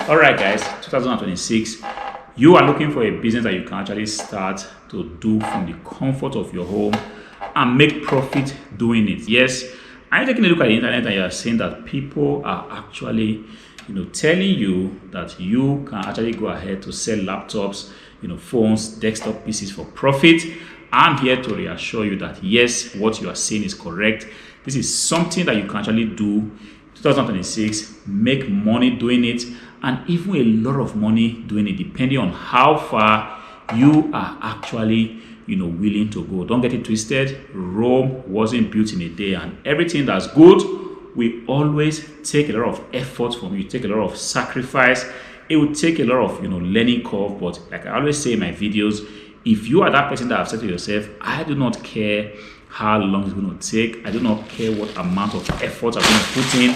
All right, guys, 2026, you are looking for a business that you can actually start to do from the comfort of your home and make profit doing it. Yes, I'm taking a look at the internet and you are seeing that people are actually, telling you that you can actually go ahead to sell laptops, phones, desktop PCs for profit. I'm here to reassure you that yes, what you are saying is correct. This is something that you can actually do 2026, make money doing it, and even a lot of money doing it, depending on how far you are actually willing to go. Don't get it twisted. Rome wasn't built in a day, and everything that's good will always take a lot of effort from you, take a lot of sacrifice. It will take a lot of learning curve. But like I always say in my videos, if you are that person that have said to yourself, I do not care how long it's going to take, I do not care what amount of effort I'm going to put in,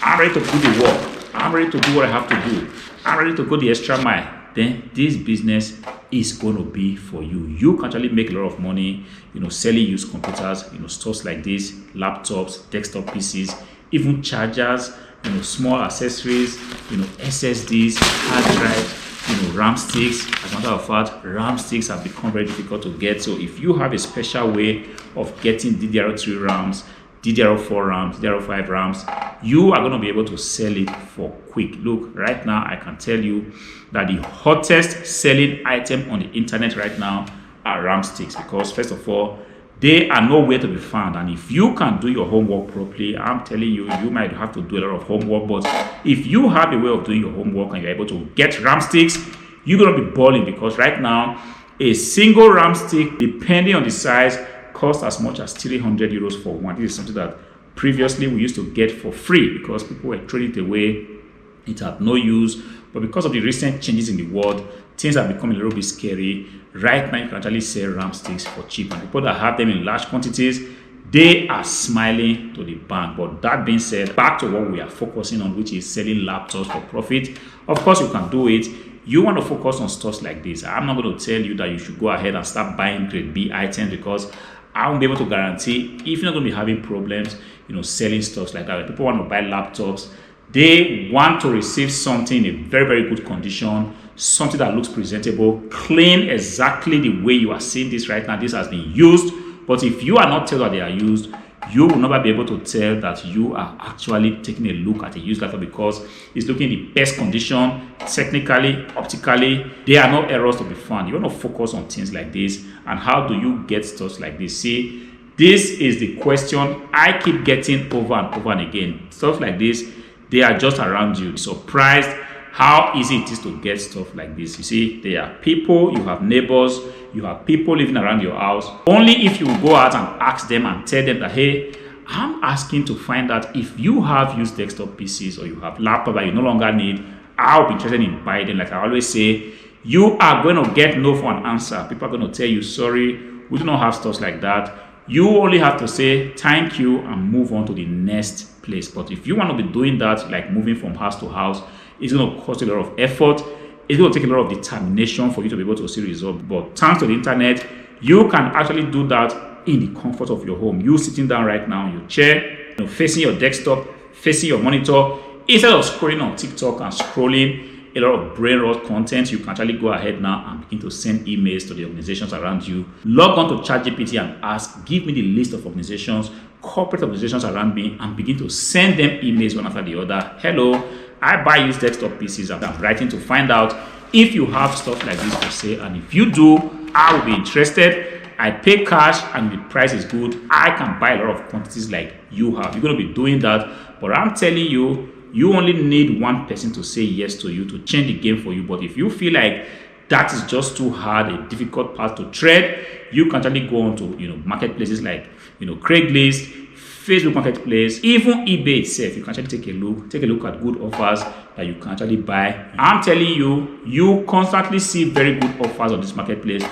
I'm ready to do the work, I'm ready to do what I have to do, I'm ready to go the extra mile, then this business is going to be for you. You can actually make a lot of money, selling used computers, stores like this, laptops, desktop PCs, even chargers, small accessories, SSDs, hard drives, RAM sticks. As a matter of fact, RAM sticks have become very difficult to get. So if you have a special way of getting DDR3 RAMs, DDR4 RAMs, DDR5 RAMs, you are going to be able to sell it for quick. Look, right now I can tell you that the hottest selling item on the internet right now are RAM sticks, because first of all, they are nowhere to be found. And if you can do your homework properly, I'm telling you, you might have to do a lot of homework. But if you have a way of doing your homework and you're able to get RAM sticks, you're going to be balling, because right now, a single RAM stick, depending on the size, costs as much as 300 euros for one. This is something that previously we used to get for free because people were throwing it away. It had no use. But because of the recent changes in the world, things are becoming a little bit scary. Right now, you can actually sell RAM sticks for cheap. And people that have them in large quantities, they are smiling to the bank. But that being said, back to what we are focusing on, which is selling laptops for profit. Of course, you can do it. You want to focus on stores like this. I'm not going to tell you that you should go ahead and start buying grade B items, because I won't be able to guarantee if you're not going to be having problems, selling stuff like that. When people want to buy laptops, they want to receive something in a very, very good condition, something that looks presentable, clean, exactly the way you are seeing this right now. This has been used. But if you are not told that they are used, you will never be able to tell that you are actually taking a look at a used laptop, because it's looking in the best condition, technically, optically. There are no errors to be found. You want to focus on things like this. And how do you get stuff like this? See, this is the question I keep getting over and over and again. Stuff like this, they are just around you. Surprised how easy it is to get stuff like this. You see, there are people, you have neighbors, you have people living around your house. Only if you go out and ask them and tell them that, hey, I'm asking to find out if you have used desktop PCs or you have laptop that you no longer need, I'll be interested in buying them. Like I always say, you are going to get no for an answer. People are going to tell you, sorry, we do not have stuff like that. You only have to say thank you and move on to the next place. But if you want to be doing that, like moving from house to house, it's going to cost a lot of effort. It's going to take a lot of determination for you to be able to see results. But thanks to the internet, you can actually do that in the comfort of your home. You sitting down right now in your chair, facing your desktop, facing your monitor, instead of scrolling on TikTok and scrolling a lot of brain rot content, you can actually go ahead now and begin to send emails to the organizations around you. Log on to ChatGPT and ask, give me the list of organizations, corporate organizations around me, and begin to send them emails one after the other. Hello, I buy used desktop PCs, and I'm writing to find out if you have stuff like this for sale. And if you do, I will be interested. I pay cash and the price is good. I can buy a lot of quantities like you have. You're going to be doing that. But I'm telling you, you only need one person to say yes to you, to change the game for you. But if you feel like that is just too hard, a difficult path to tread, you can actually go on to marketplaces like Craigslist, Facebook Marketplace, even eBay itself. You can actually take a look at good offers that you can actually buy. I'm telling you, you constantly see very good offers on this marketplace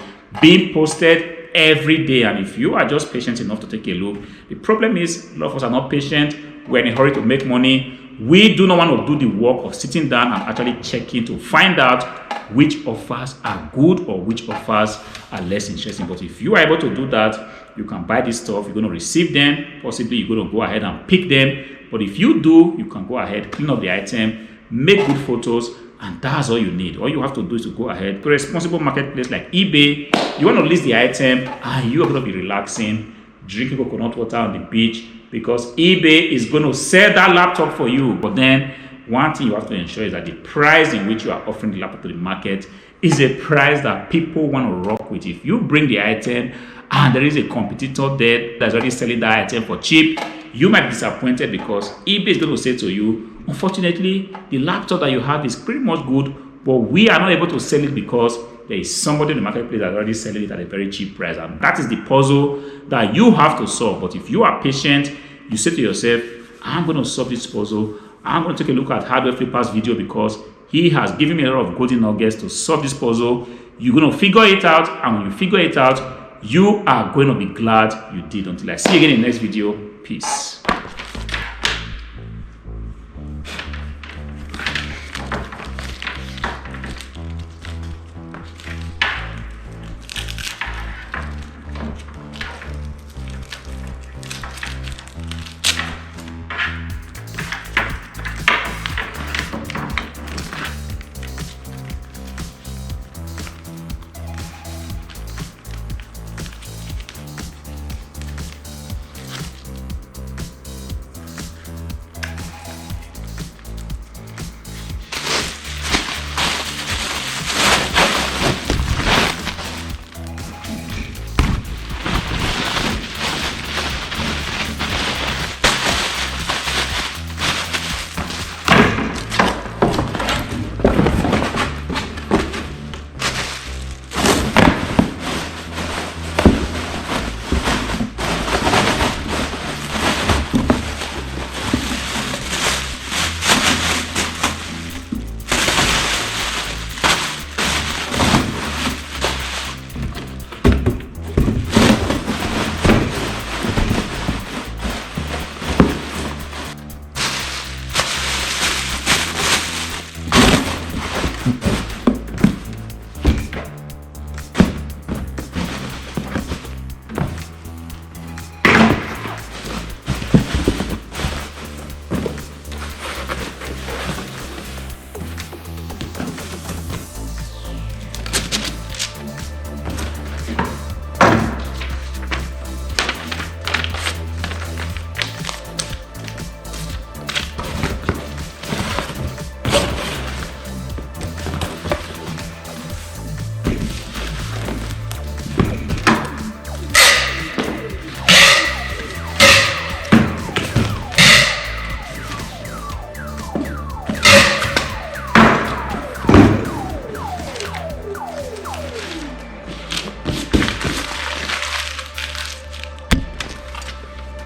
being posted every day. And if you are just patient enough to take a look, the problem is a lot of us are not patient. We're in a hurry to make money. We do not want to do the work of sitting down and actually checking to find out which offers are good or which offers are less interesting. But if you are able to do that, you can buy this stuff, you're going to receive them, possibly you're going to go ahead and pick them. But if you do, you can go ahead, clean up the item, make good photos, And that's all you need. All you have to do is to go ahead to a responsible marketplace like eBay. You want to list the item and you are going to be relaxing, drinking coconut water on the beach, because eBay is going to sell that laptop for you. But then one thing you have to ensure is that the price in which you are offering the laptop to the market is a price that people want to rock with. If you bring the item and there is a competitor there that's already selling that item for cheap, you might be disappointed because eBay is going to say to you, unfortunately, the laptop that you have is pretty much good, but we are not able to sell it because there is somebody in the marketplace that's already selling it at a very cheap price. And that is the puzzle that you have to solve. But if you are patient, you say to yourself, I'm going to solve this puzzle. I'm going to take a look at Hardware Flipper's video because he has given me a lot of golden nuggets to solve this puzzle. You're going to figure it out, and when you figure it out, you are going to be glad you did. Until I see you again in the next video. Peace.